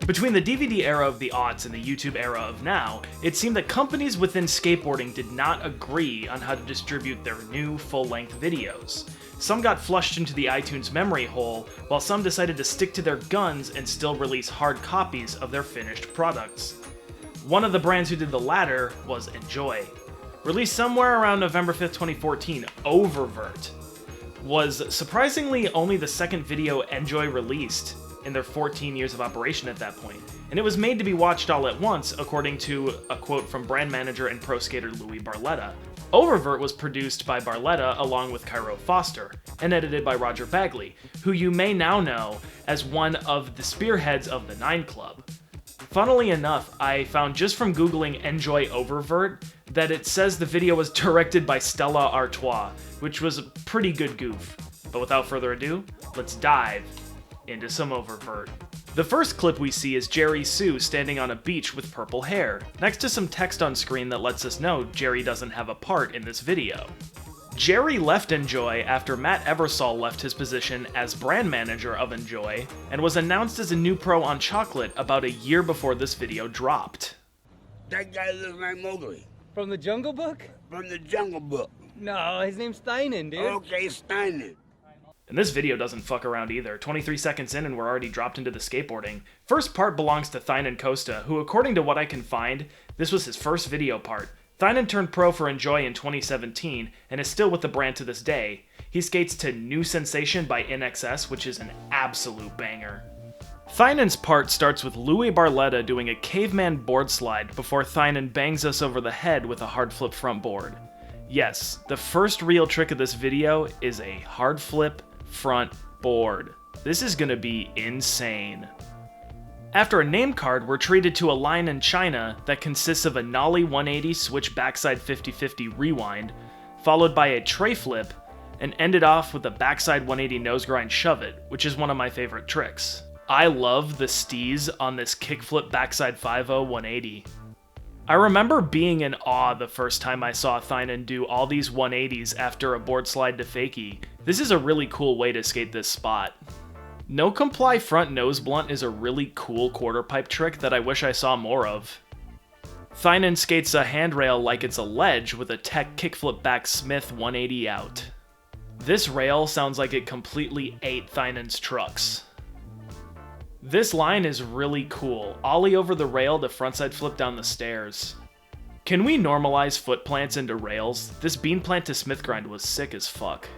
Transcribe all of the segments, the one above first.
Between the DVD era of the aughts and the YouTube era of now, it seemed that companies within skateboarding did not agree on how to distribute their new full-length videos. Some got flushed into the iTunes memory hole, while some decided to stick to their guns and still release hard copies of their finished products. One of the brands who did the latter was ENJOI. Released somewhere around November 5th, 2014, Oververt was surprisingly only the second video ENJOI released in their 14 years of operation at that point, and it was made to be watched all at once, according to a quote from brand manager and pro skater Louie Barletta. Oververt was produced by Barletta along with Cairo Foster, and edited by Roger Bagley, who you may now know as one of the spearheads of the 9 Club. Funnily enough, I found just from googling ENJOI Oververt that it says the video was directed by Stella Artois, which was a pretty good goof. But without further ado, let's dive into some Oververt. The first clip we see is Jerry Sue standing on a beach with purple hair, next to some text on screen that lets us know Jerry doesn't have a part in this video. Jerry left ENJOI after Matt Eversole left his position as brand manager of ENJOI, and was announced as a new pro on Chocolate about a year before this video dropped. That guy looks like Mowgli. From the Jungle Book? From the Jungle Book. No, his name's Thaynan, dude. Okay, Thaynan. And this video doesn't fuck around either. 23 seconds in and we're already dropped into the skateboarding. First part belongs to Thaynan Costa, who according to what I can find, this was his first video part. Thaynan turned pro for ENJOI in 2017 and is still with the brand to this day. He skates to New Sensation by NXS, which is an absolute banger. Thaynan's part starts with Louie Barletta doing a caveman board slide before Thaynan bangs us over the head with a hard flip front board. Yes, the first real trick of this video is a hard flip front board. This is gonna be insane. After a name card, we're treated to a line in China that consists of a nollie 180 switch backside 50-50 rewind, followed by a tray flip, and ended off with a backside 180 nose grind shove it, which is one of my favorite tricks. I love the steez on this kickflip backside 5-0 180. I remember being in awe the first time I saw Thaynan do all these 180s after a board slide to fakie. This is a really cool way to skate this spot. No comply front nose blunt is a really cool quarter pipe trick that I wish I saw more of. Thaynan skates a handrail like it's a ledge with a tech kickflip back Smith 180 out. This rail sounds like it completely ate Thaynan's trucks. This line is really cool. Ollie over the rail to frontside flip down the stairs. Can we normalize foot plants into rails? This bean plant to Smith grind was sick as fuck.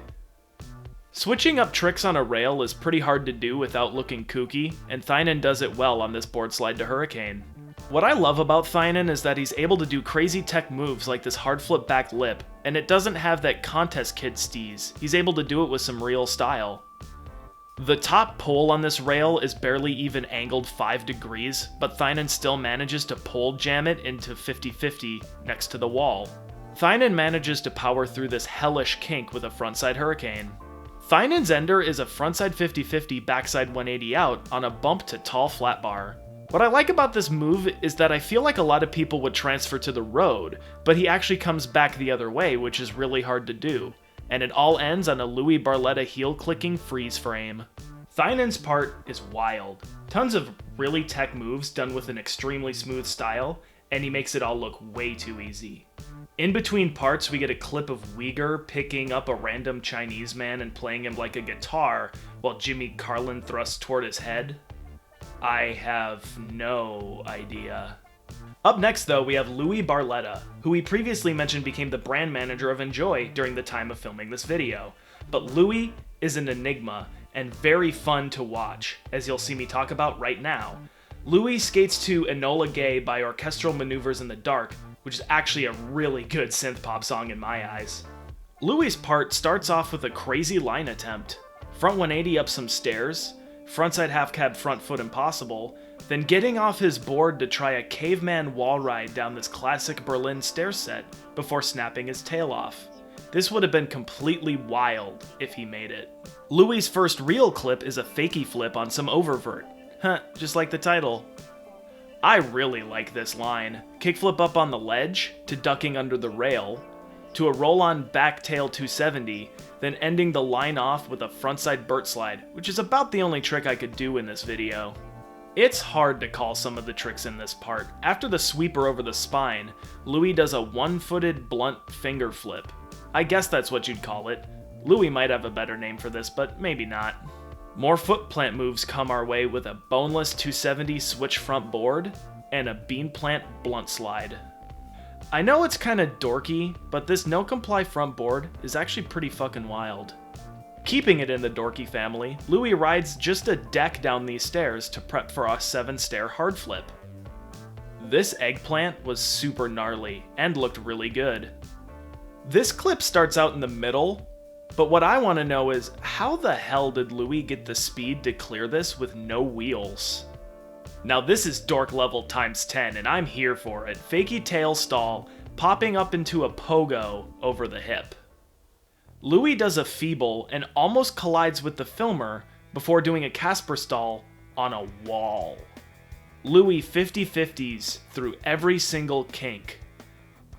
Switching up tricks on a rail is pretty hard to do without looking kooky, and Thaynan does it well on this board slide to Hurricane. What I love about Thaynan is that he's able to do crazy tech moves like this hard flip back lip, and it doesn't have that contest kid steez. He's able to do it with some real style. The top pole on this rail is barely even angled 5 degrees, but Thaynan still manages to pole jam it into 50-50 next to the wall. Thaynan manages to power through this hellish kink with a frontside Hurricane. Thaynan's ender is a frontside 50-50 backside 180 out on a bump to tall flat bar. What I like about this move is that I feel like a lot of people would transfer to the road, but he actually comes back the other way, which is really hard to do. And it all ends on a Louie Barletta heel clicking freeze frame. Thaynan's part is wild. Tons of really tech moves done with an extremely smooth style, and he makes it all look way too easy. In between parts, we get a clip of Wieger picking up a random Chinese man and playing him like a guitar, while Jimmy Carlin thrusts toward his head. I have no idea. Up next though, we have Louie Barletta, who we previously mentioned became the brand manager of ENJOI during the time of filming this video. But Louie is an enigma, and very fun to watch, as you'll see me talk about right now. Louie skates to Enola Gay by Orchestral Maneuvers in the Dark, which is actually a really good synth pop song in my eyes. Louie's part starts off with a crazy line attempt. Front 180 up some stairs, frontside half cab front foot impossible, then getting off his board to try a caveman wall ride down this classic Berlin stair set before snapping his tail off. This would have been completely wild if he made it. Louie's first real clip is a fakie flip on some Oververt. Just like the title. I really like this line. Kickflip up on the ledge, to ducking under the rail, to a roll-on back tail 270, then ending the line off with a frontside Burt slide, which is about the only trick I could do in this video. It's hard to call some of the tricks in this part. After the sweeper over the spine, Louie does a one-footed blunt finger flip. I guess that's what you'd call it. Louie might have a better name for this, but maybe not. More foot plant moves come our way with a boneless 270 switch front board and a bean plant blunt slide. I know it's kinda dorky, but this no-comply front board is actually pretty fucking wild. Keeping it in the dorky family, Louie rides just a deck down these stairs to prep for a 7-stair hard flip. This eggplant was super gnarly and looked really good. This clip starts out in the middle, but what I want to know is how the hell did Louie get the speed to clear this with no wheels? Now this is dork level times 10 and I'm here for it. Fakey tail stall, popping up into a pogo over the hip. Louie does a feeble and almost collides with the filmer before doing a Casper stall on a wall. Louie 50-50s through every single kink,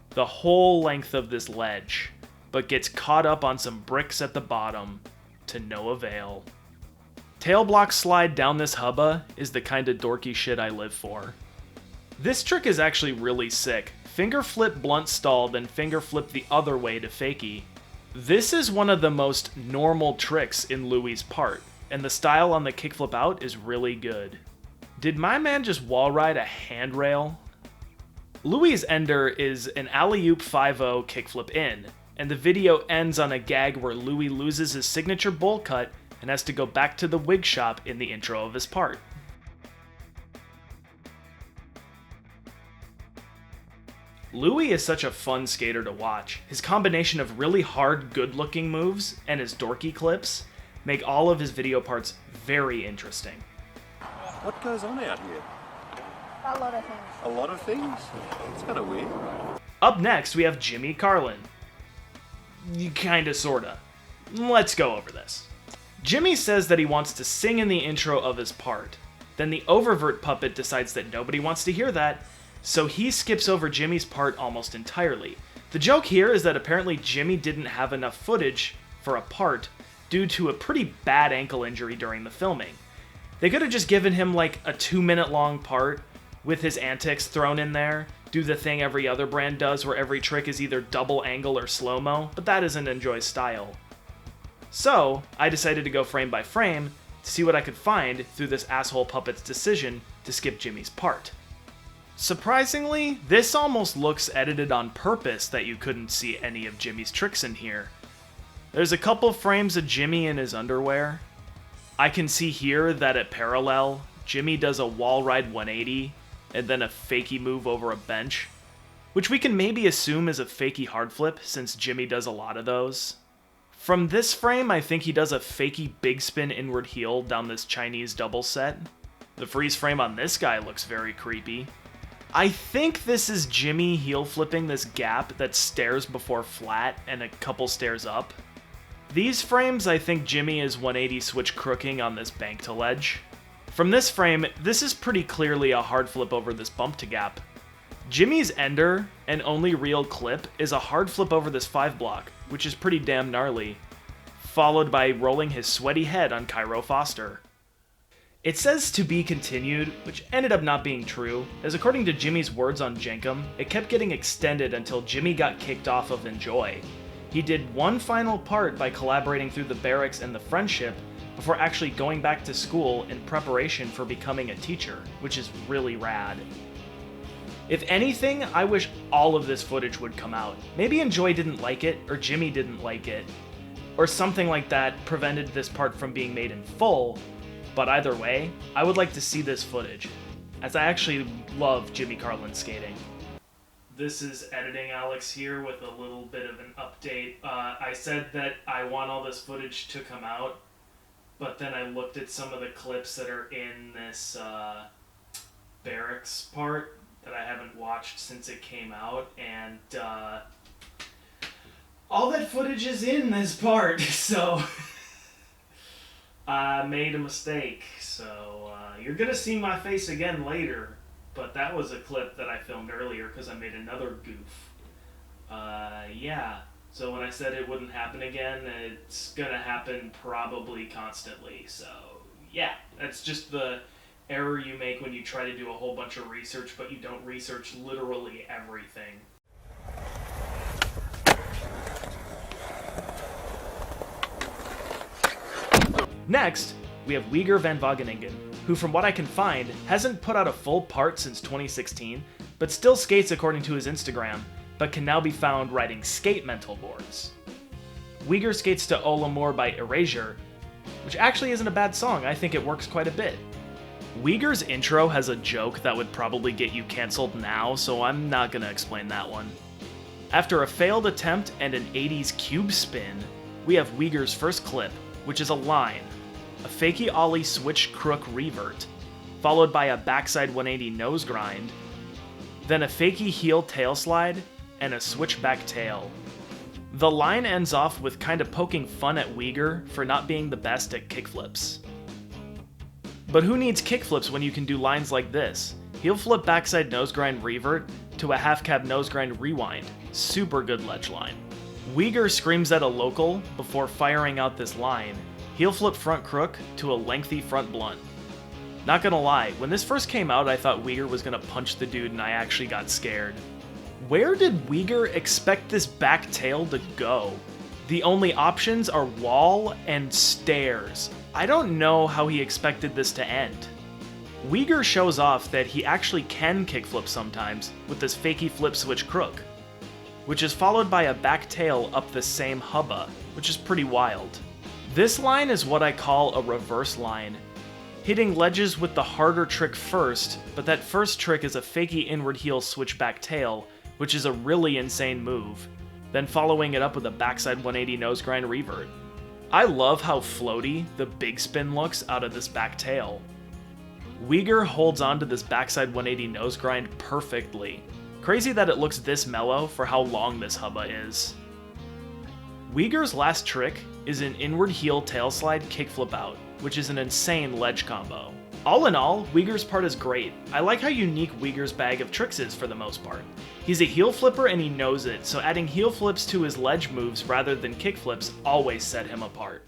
the whole length of this ledge, but gets caught up on some bricks at the bottom to no avail. Tail block slide down this hubba is the kind of dorky shit I live for. This trick is actually really sick. Finger flip blunt stall, then finger flip the other way to fakie. This is one of the most normal tricks in Louie's part, and the style on the kickflip out is really good. Did my man just wall ride a handrail? Louie's ender is an alley-oop 5-0 kickflip in, and the video ends on a gag where Louie loses his signature bowl cut and has to go back to the wig shop in the intro of his part. Louie is such a fun skater to watch. His combination of really hard, good-looking moves and his dorky clips make all of his video parts very interesting. What goes on out here? A lot of things. A lot of things? It's kind of weird. Up next, we have Jimmy Carlin. Kinda, sorta. Let's go over this. Jimmy says that he wants to sing in the intro of his part. Then the Oververt puppet decides that nobody wants to hear that, so he skips over Jimmy's part almost entirely. The joke here is that apparently Jimmy didn't have enough footage for a part due to a pretty bad ankle injury during the filming. They could have just given him like a 2-minute long part with his antics thrown in there, do the thing every other brand does where every trick is either double angle or slow-mo, but that isn't ENJOI's style. So, I decided to go frame by frame to see what I could find through this asshole puppet's decision to skip Jimmy's part. Surprisingly, this almost looks edited on purpose that you couldn't see any of Jimmy's tricks in here. There's a couple frames of Jimmy in his underwear. I can see here that at parallel, Jimmy does a wall ride 180 and then a fakie move over a bench, which we can maybe assume is a fakie hard flip since Jimmy does a lot of those. From this frame, I think he does a fakie big spin inward heel down this Chinese double set. The freeze frame on this guy looks very creepy. I think this is Jimmy heel flipping this gap that stairs before flat and a couple stairs up. These frames, I think Jimmy is 180 switch crooking on this bank to ledge. From this frame, this is pretty clearly a hard flip over this bump to gap. Jimmy's ender, and only real clip, is a hard flip over this 5 block, which is pretty damn gnarly, followed by rolling his sweaty head on Cairo Foster. It says to be continued, which ended up not being true, as according to Jimmy's words on Jenkum, it kept getting extended until Jimmy got kicked off of ENJOI. He did one final part by collaborating through the barracks and the friendship before actually going back to school in preparation for becoming a teacher, which is really rad. If anything, I wish all of this footage would come out. Maybe ENJOI didn't like it, or Jimmy didn't like it, or something like that prevented this part from being made in full, but either way, I would like to see this footage, as I actually love Jimmy Carlin skating. This is Editing Alex here with a little bit of an update. I said that I want all this footage to come out, but then I looked at some of the clips that are in this barracks part that I haven't watched since it came out, and all that footage is in this part, so I made a mistake. So you're gonna see my face again later, but that was a clip that I filmed earlier because I made another goof. Yeah, so when I said it wouldn't happen again, it's gonna happen probably constantly, so yeah, that's just the error you make when you try to do a whole bunch of research, but you don't research literally everything. Next, we have Wieger Van Wageningen, who from what I can find, hasn't put out a full part since 2016, but still skates according to his Instagram, but can now be found riding skate mental boards. Wieger skates to Olamour by Erasure, which actually isn't a bad song, I think it works quite a bit. Wieger's intro has a joke that would probably get you cancelled now, so I'm not gonna explain that one. After a failed attempt and an 80s cube spin, we have Wieger's first clip, which is a line, a fakie ollie switch crook revert, followed by a backside 180 nose grind, then a fakie heel tail slide, and a switchback tail. The line ends off with kinda poking fun at Wieger for not being the best at kickflips. But who needs kickflips when you can do lines like this? Heel flip backside nose grind revert to a half cab nose grind rewind. Super good ledge line. Wieger screams at a local before firing out this line. Heel flip front crook to a lengthy front blunt. Not gonna lie, when this first came out I thought Wieger was gonna punch the dude and I actually got scared. Where did Wieger expect this back tail to go? The only options are wall and stairs. I don't know how he expected this to end. Wieger shows off that he actually can kickflip sometimes with this fakie flip switch crook, which is followed by a back tail up the same hubba, which is pretty wild. This line is what I call a reverse line, hitting ledges with the harder trick first, but that first trick is a fakie inward heel switchback tail, which is a really insane move, then following it up with a backside 180 nose grind revert. I love how floaty the big spin looks out of this back tail. Wieger holds on to this backside 180 nose grind perfectly. Crazy that it looks this mellow for how long this hubba is. Wieger's last trick is an inward heel tail slide kickflip out, which is an insane ledge combo. All in all, Wieger's part is great. I like how unique Wieger's bag of tricks is for the most part. He's a heel flipper and he knows it, so adding heel flips to his ledge moves rather than kick flips always set him apart.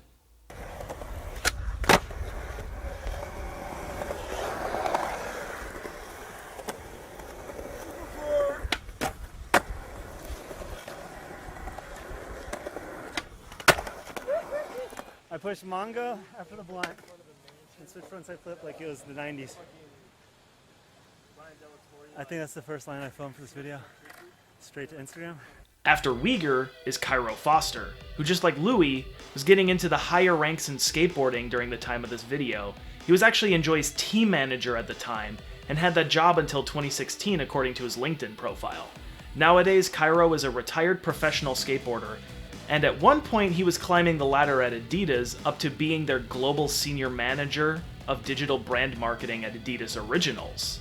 I pushed Mongo after the blunt and switch frontside flip like it was the 90s. I think that's the first line I filmed for this video. Straight to Instagram. After Wieger is Cairo Foster, who just like Louie, was getting into the higher ranks in skateboarding during the time of this video. He was actually ENJOI's team manager at the time, and had that job until 2016 according to his LinkedIn profile. Nowadays, Cairo is a retired professional skateboarder, and at one point he was climbing the ladder at Adidas up to being their global senior manager of digital brand marketing at Adidas Originals,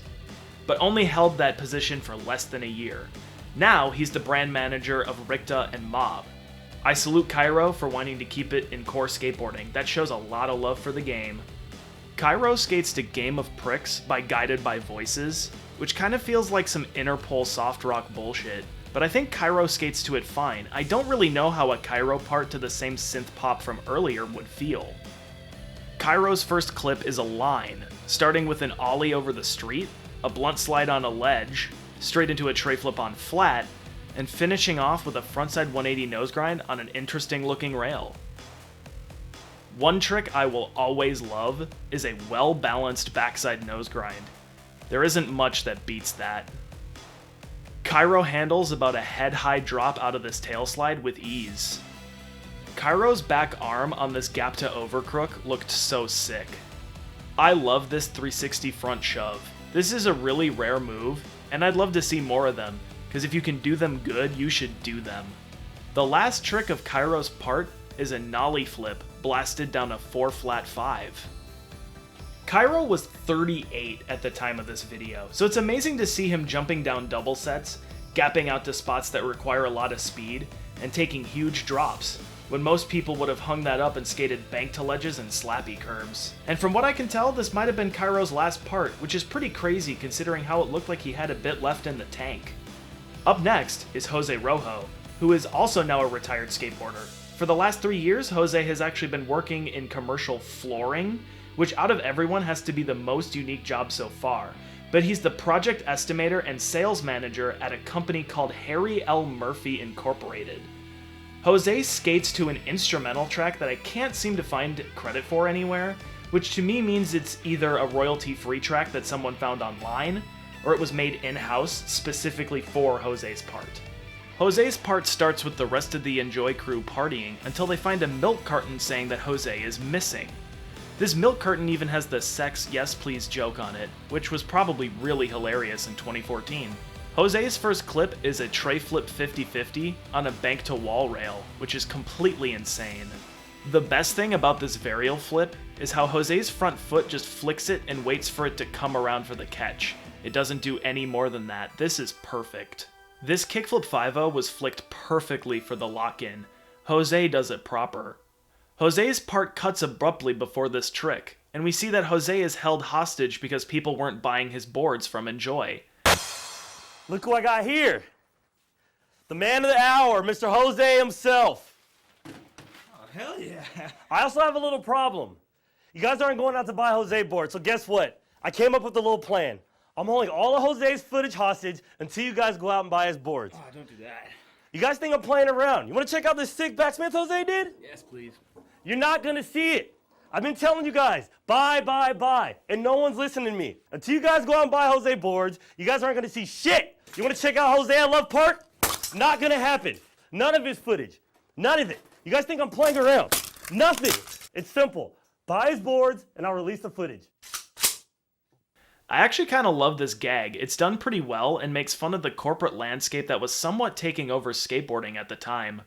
but only held that position for less than a year. Now he's the brand manager of Rikta and Mob. I salute Cairo for wanting to keep it in core skateboarding. That shows a lot of love for the game. Cairo skates to Game of Pricks by Guided by Voices, which kind of feels like some Interpol soft rock bullshit, but I think Cairo skates to it fine. I don't really know how a Cairo part to the same synth pop from earlier would feel. Cairo's first clip is a line, starting with an ollie over the street, a blunt slide on a ledge, straight into a tray flip on flat, and finishing off with a frontside 180 nose grind on an interesting looking rail. One trick I will always love is a well-balanced backside nose grind. There isn't much that beats that. Cairo handles about a head-high drop out of this tail slide with ease. Cairo's back arm on this gap to over crook looked so sick. I love this 360 front shove. This is a really rare move, and I'd love to see more of them, because if you can do them good, you should do them. The last trick of Cairo's part is a nollie flip blasted down a 4 flat 5. Cairo was 38 at the time of this video, so it's amazing to see him jumping down double sets, gapping out to spots that require a lot of speed, and taking huge drops, when most people would have hung that up and skated bank to ledges and slappy curbs. And from what I can tell, this might have been Cairo's last part, which is pretty crazy considering how it looked like he had a bit left in the tank. Up next is Jose Rojo, who is also now a retired skateboarder. For the last 3 years, Jose has actually been working in commercial flooring, which out of everyone has to be the most unique job so far, but he's the project estimator and sales manager at a company called Harry L. Murphy Incorporated. Jose skates to an instrumental track that I can't seem to find credit for anywhere, which to me means it's either a royalty-free track that someone found online, or it was made in-house specifically for Jose's part. Jose's part starts with the rest of the ENJOI crew partying until they find a milk carton saying that Jose is missing. This milk carton even has the sex yes please joke on it, which was probably really hilarious in 2014. Jose's first clip is a tray flip 50-50 on a bank to wall rail, which is completely insane. The best thing about this varial flip is how Jose's front foot just flicks it and waits for it to come around for the catch. It doesn't do any more than that. This is perfect. This kickflip 5-0 was flicked perfectly for the lock-in. Jose does it proper. Jose's part cuts abruptly before this trick, and we see that Jose is held hostage because people weren't buying his boards from ENJOI. Look who I got here. The man of the hour, Mr. Jose himself. Oh, hell yeah. I also have a little problem. You guys aren't going out to buy Jose boards, so guess what? I came up with a little plan. I'm holding all of Jose's footage hostage until you guys go out and buy his boards. Oh, don't do that. You guys think I'm playing around? You want to check out this sick backsmith Jose did? Yes, please. You're not going to see it. I've been telling you guys, buy, and no one's listening to me. Until you guys go out and buy Jose boards, you guys aren't going to see shit. You want to check out Jose at Love Park? Not going to happen. None of his footage. None of it. You guys think I'm playing around? Nothing. It's simple. Buy his boards, and I'll release the footage. I actually kind of love this gag. It's done pretty well and makes fun of the corporate landscape that was somewhat taking over skateboarding at the time.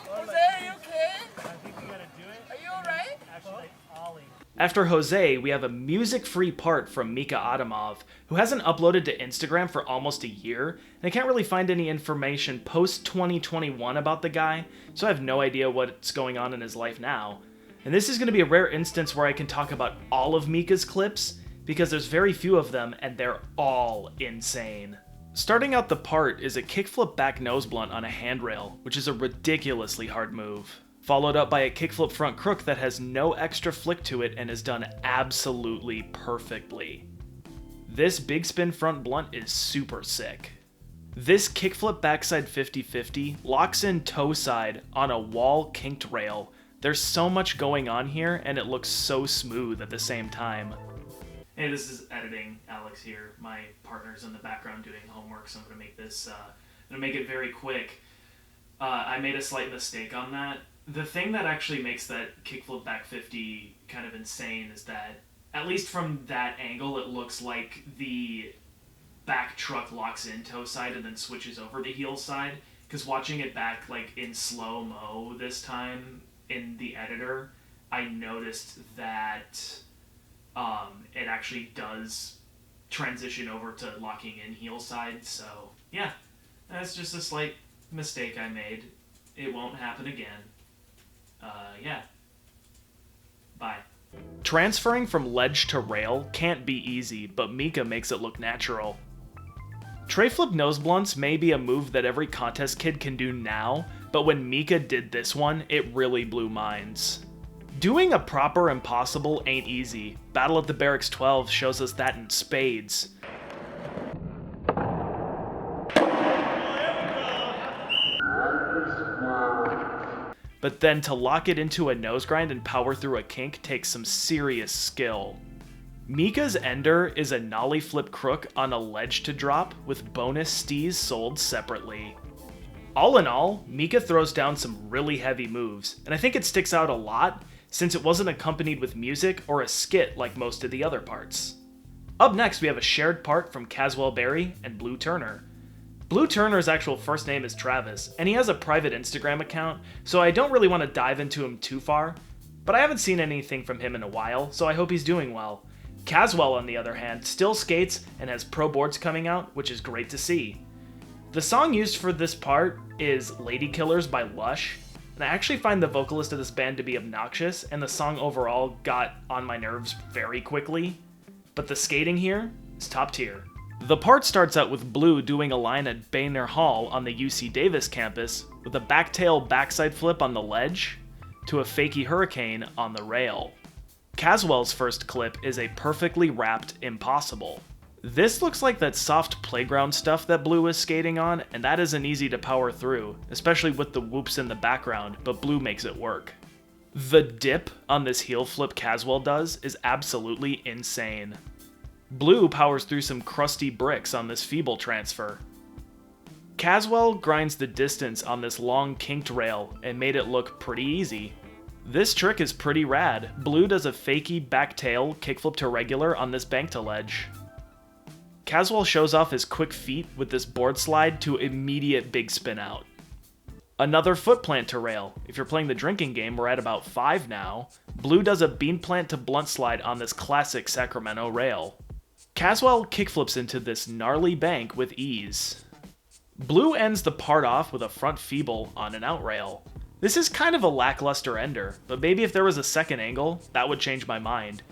Jose, are you okay? I think we gotta do it. Are you alright? Actually, Ollie. After Jose, we have a music-free part from Miika Adamov, who hasn't uploaded to Instagram for almost a year, and I can't really find any information post-2021 about the guy, so I have no idea what's going on in his life now. And this is going to be a rare instance where I can talk about all of Miika's clips, because there's very few of them, and they're all insane. Starting out the part is a kickflip back nose blunt on a handrail, which is a ridiculously hard move, followed up by a kickflip front crook that has no extra flick to it and is done absolutely perfectly. This big spin front blunt is super sick. This kickflip backside 50-50 locks in toe side on a wall kinked rail. There's so much going on here, and it looks so smooth at the same time. Hey, this is editing. Alex here. My partner's in the background doing homework, so I'm gonna make this. I'm gonna make it very quick. I made a slight mistake on that. The thing that actually makes that kickflip back 50 kind of insane is that, at least from that angle, it looks like the back truck locks in toe side and then switches over to heel side. Because watching it back like in slow mo this time in the editor, I noticed that. It actually does transition over to locking in heel side, so yeah, that's just a slight mistake I made. It won't happen again. Yeah. Bye. Transferring from ledge to rail can't be easy, but Miika makes it look natural. Tray flip nose blunts may be a move that every contest kid can do now, but when Miika did this one, it really blew minds. Doing a proper impossible ain't easy. Battle at the Barracks 12 shows us that in spades. But then to lock it into a nose grind and power through a kink takes some serious skill. Miika's ender is a nollie flip crook on a ledge to drop with bonus stees sold separately. All in all, Miika throws down some really heavy moves, and I think it sticks out a lot since it wasn't accompanied with music or a skit like most of the other parts. Up next, we have a shared part from Caswell Berry and Blue Turner. Blue Turner's actual first name is Travis, and he has a private Instagram account, so I don't really want to dive into him too far, but I haven't seen anything from him in a while, so I hope he's doing well. Caswell, on the other hand, still skates and has pro boards coming out, which is great to see. The song used for this part is Lady Killers by Lush, and I actually find the vocalist of this band to be obnoxious, and the song overall got on my nerves very quickly, but the skating here is top tier. The part starts out with Blue doing a line at Boehner Hall on the UC Davis campus with a backtail backside flip on the ledge to a fakie hurricane on the rail. Caswell's first clip is a perfectly wrapped impossible. This looks like that soft playground stuff that Blue is skating on, and that isn't easy to power through, especially with the whoops in the background, but Blue makes it work. The dip on this heel flip Caswell does is absolutely insane. Blue powers through some crusty bricks on this feeble transfer. Caswell grinds the distance on this long kinked rail and made it look pretty easy. This trick is pretty rad. Blue does a fakey back tail kickflip to regular on this bank to ledge. Caswell shows off his quick feet with this board slide to immediate big spin out. Another foot plant to rail. If you're playing the drinking game, we're at about 5 now. Blue does a bean plant to blunt slide on this classic Sacramento rail. Caswell kickflips into this gnarly bank with ease. Blue ends the part off with a front feeble on an out rail. This is kind of a lackluster ender, but maybe if there was a second angle, that would change my mind.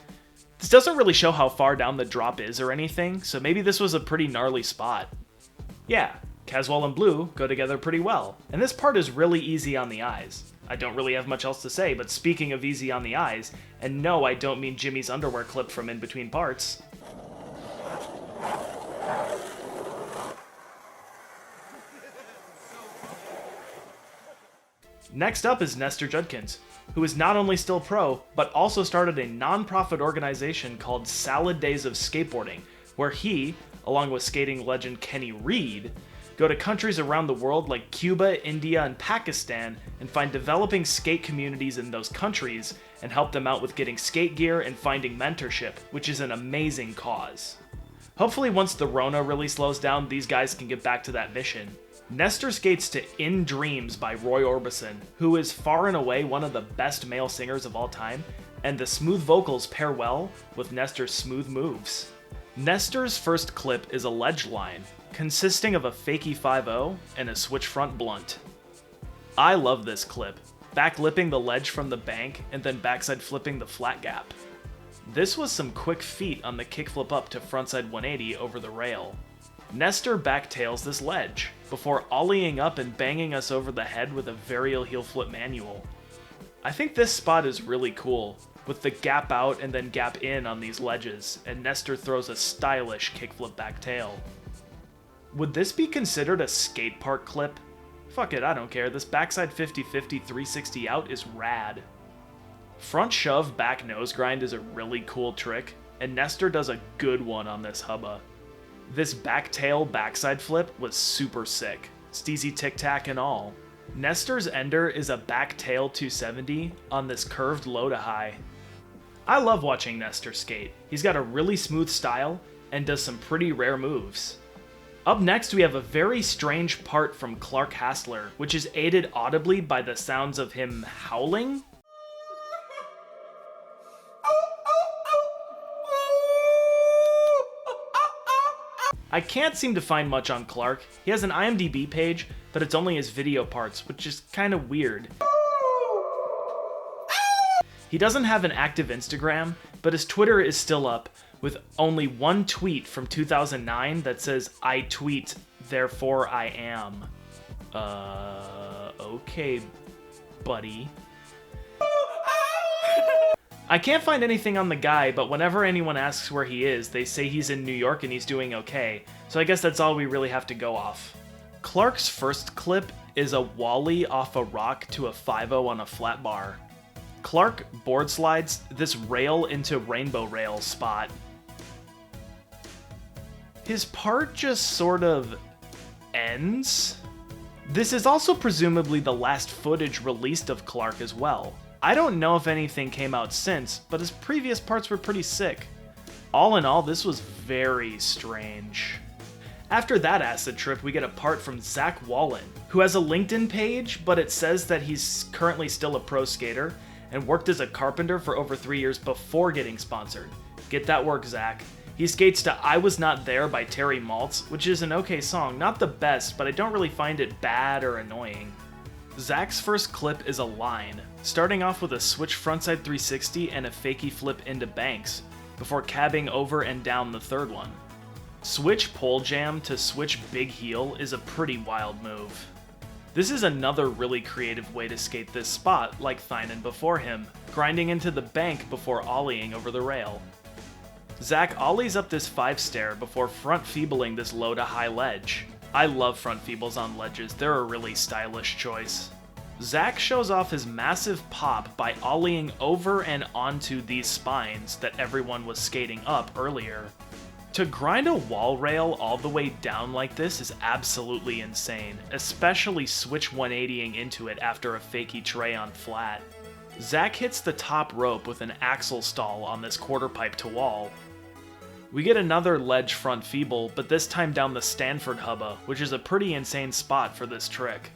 This doesn't really show how far down the drop is or anything, so maybe this was a pretty gnarly spot. Yeah, Caswell and Blue go together pretty well, and this part is really easy on the eyes. I don't really have much else to say, but speaking of easy on the eyes, and no, I don't mean Jimmy's underwear clip from In Between Parts. Next up is Nestor Judkins, who is not only still pro, but also started a non-profit organization called Salad Days of Skateboarding, where he, along with skating legend Kenny Reed, go to countries around the world like Cuba, India, and Pakistan and find developing skate communities in those countries and help them out with getting skate gear and finding mentorship, which is an amazing cause. Hopefully once the Rona really slows down, these guys can get back to that mission. Nestor skates to In Dreams by Roy Orbison, who is far and away one of the best male singers of all time, and the smooth vocals pair well with Nestor's smooth moves. Nestor's first clip is a ledge line, consisting of a fakie 5-0 and a switch front blunt. I love this clip, back lipping the ledge from the bank and then backside flipping the flat gap. This was some quick feet on the kickflip up to frontside 180 over the rail. Nestor backtails this ledge, before ollieing up and banging us over the head with a varial heel flip manual. I think this spot is really cool, with the gap out and then gap in on these ledges, and Nestor throws a stylish kickflip backtail. Would this be considered a skate park clip? Fuck it, I don't care, this backside 50-50 360 out is rad. Front shove back nose grind is a really cool trick, and Nestor does a good one on this hubba. This backtail backside flip was super sick, steezy tic-tac and all. Nestor's ender is a backtail 270 on this curved low to high. I love watching Nestor skate. He's got a really smooth style and does some pretty rare moves. Up next we have a very strange part from Clark Hassler, which is aided audibly by the sounds of him howling. I can't seem to find much on Clark. He has an IMDb page, but it's only his video parts, which is kind of weird. He doesn't have an active Instagram, but his Twitter is still up, with only one tweet from 2009 that says, "I tweet, therefore I am." Okay, buddy. I can't find anything on the guy, but whenever anyone asks where he is, they say he's in New York and he's doing okay, so I guess that's all we really have to go off. Clark's first clip is a Wally off a rock to a 5-0 on a flat bar. Clark board slides this rail into rainbow rail spot. His part just sort of ends. This is also presumably the last footage released of Clark as well. I don't know if anything came out since, but his previous parts were pretty sick. All in all, this was very strange. After that acid trip, we get a part from Zack Wallin, who has a LinkedIn page, but it says that he's currently still a pro skater and worked as a carpenter for over 3 years before getting sponsored. Get that work, Zack. He skates to I Was Not There by Terry Maltz, which is an okay song, not the best, but I don't really find it bad or annoying. Zack's first clip is a line, starting off with a switch frontside 360 and a fakie flip into banks, before cabbing over and down the third one. Switch pole jam to switch big heel is a pretty wild move. This is another really creative way to skate this spot, like Thaynan before him, grinding into the bank before ollieing over the rail. Zack ollies up this 5-stair before front feebling this low to high ledge. I love front feebles on ledges, they're a really stylish choice. Zack shows off his massive pop by ollieing over and onto these spines that everyone was skating up earlier. To grind a wall rail all the way down like this is absolutely insane, especially switch 180ing into it after a fakie tray on flat. Zack hits the top rope with an axle stall on this quarter pipe to wall. We get another ledge front feeble, but this time down the Stanford hubba, which is a pretty insane spot for this trick.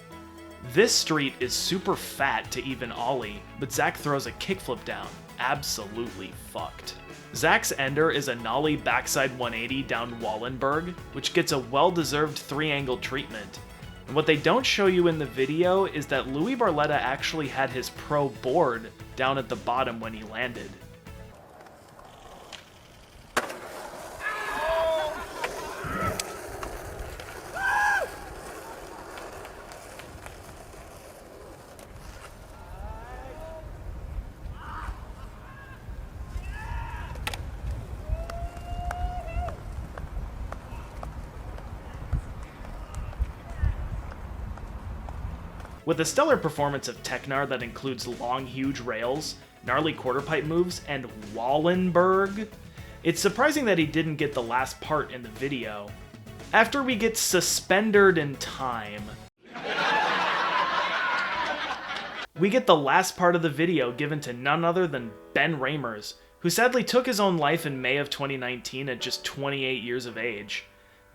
This street is super fat to even ollie, but Zack throws a kickflip down. Absolutely fucked. Zack's ender is a nollie backside 180 down Wallenberg, which gets a well-deserved 3-angle treatment. And what they don't show you in the video is that Louie Barletta actually had his pro board down at the bottom when he landed. With a stellar performance of Teknar that includes long, huge rails, gnarly quarterpipe moves, and Wallenberg, it's surprising that he didn't get the last part in the video. After we get suspendered in time, we get the last part of the video given to none other than Ben Raemers, who sadly took his own life in May of 2019 at just 28 years of age.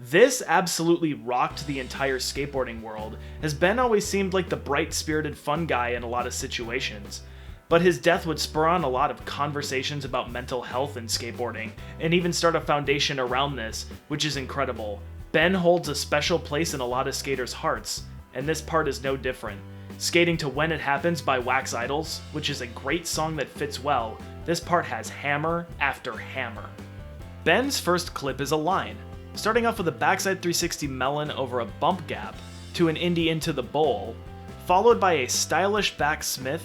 This absolutely rocked the entire skateboarding world, as Ben always seemed like the bright-spirited fun guy in a lot of situations. But his death would spur on a lot of conversations about mental health in skateboarding, and even start a foundation around this, which is incredible. Ben holds a special place in a lot of skaters' hearts, and this part is no different. Skating to When It Happens by Wax Idols, which is a great song that fits well, this part has hammer after hammer. Ben's first clip is a line, starting off with a backside 360 melon over a bump gap to an indie into the bowl, followed by a stylish back Smith,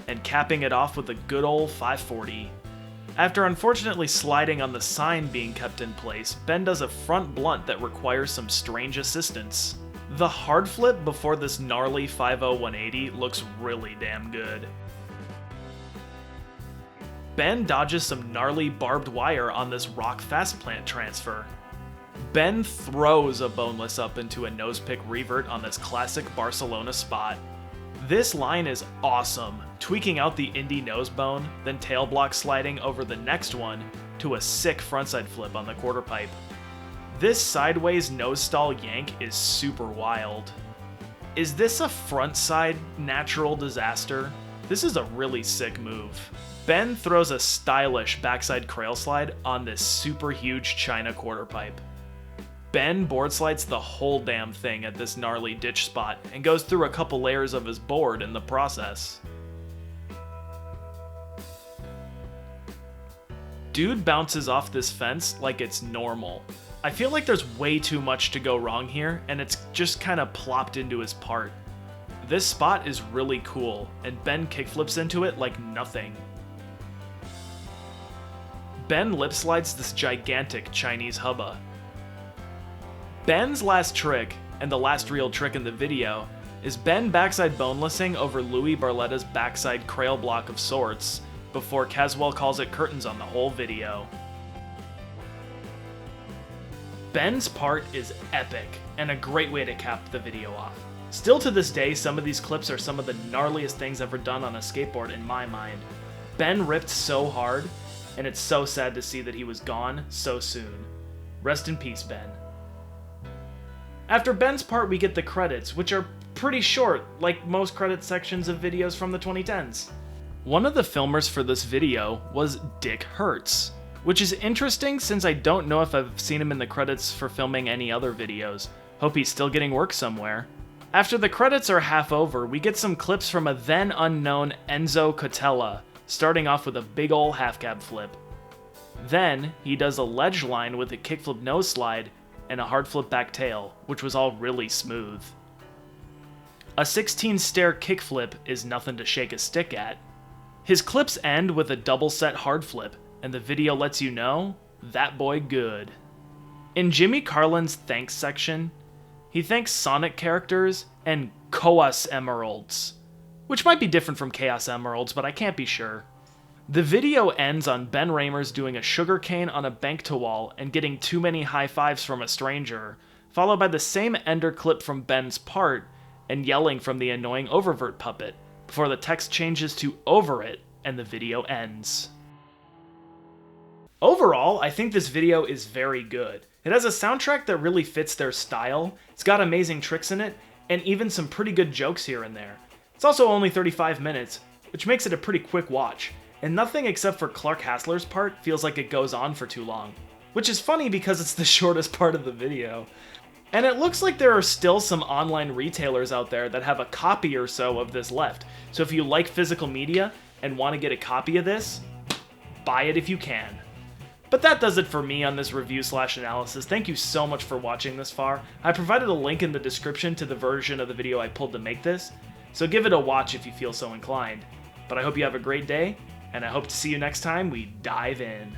and capping it off with a good old 540. After unfortunately sliding on the sign being kept in place, Ben does a front blunt that requires some strange assistance. The hard flip before this gnarly 5.0 180 looks really damn good. Ben dodges some gnarly barbed wire on this rock fast plant transfer. Ben throws a boneless up into a nose pick revert on this classic Barcelona spot. This line is awesome, tweaking out the indie nose bone, then tail block sliding over the next one to a sick frontside flip on the quarter pipe. This sideways nose stall yank is super wild. Is this a frontside natural disaster? This is a really sick move. Ben throws a stylish backside crail slide on this super huge China quarter pipe. Ben board slides the whole damn thing at this gnarly ditch spot and goes through a couple layers of his board in the process. Dude bounces off this fence like it's normal. I feel like there's way too much to go wrong here, and it's just kind of plopped into his part. This spot is really cool, and Ben kickflips into it like nothing. Ben lip slides this gigantic Chinese hubba. Ben's last trick, and the last real trick in the video, is Ben backside bonelessing over Louie Barletta's backside crail block of sorts, before Caswell calls it curtains on the whole video. Ben's part is epic, and a great way to cap the video off. Still to this day, some of these clips are some of the gnarliest things ever done on a skateboard in my mind. Ben ripped so hard, and it's so sad to see that he was gone so soon. Rest in peace, Ben. After Ben's part, we get the credits, which are pretty short, like most credit sections of videos from the 2010s. One of the filmers for this video was Dick Hertz, which is interesting since I don't know if I've seen him in the credits for filming any other videos. Hope he's still getting work somewhere. After the credits are half over, we get some clips from a then unknown Enzo Cautela, starting off with a big ol' half cab flip. Then, he does a ledge line with a kickflip nose slide and a hard flip back tail, which was all really smooth. A 16-stair kickflip is nothing to shake a stick at. His clips end with a double set hard flip, and the video lets you know, that boy good. In Jimmy Carlin's thanks section, he thanks Sonic characters and Chaos Emeralds, which might be different from Chaos Emeralds, but I can't be sure. The video ends on Ben Raemers doing a sugarcane on a bank to wall and getting too many high fives from a stranger, followed by the same ender clip from Ben's part and yelling from the annoying Oververt puppet, before the text changes to over it and the video ends. Overall, I think this video is very good. It has a soundtrack that really fits their style, it's got amazing tricks in it, and even some pretty good jokes here and there. It's also only 35 minutes, which makes it a pretty quick watch, and nothing except for Clark Hassler's part feels like it goes on for too long. Which is funny because it's the shortest part of the video. And it looks like there are still some online retailers out there that have a copy or so of this left, so if you like physical media and want to get a copy of this, buy it if you can. But that does it for me on this review/analysis. Thank you so much for watching this far. I provided a link in the description to the version of the video I pulled to make this, so give it a watch if you feel so inclined. But I hope you have a great day, and I hope to see you next time we dive in.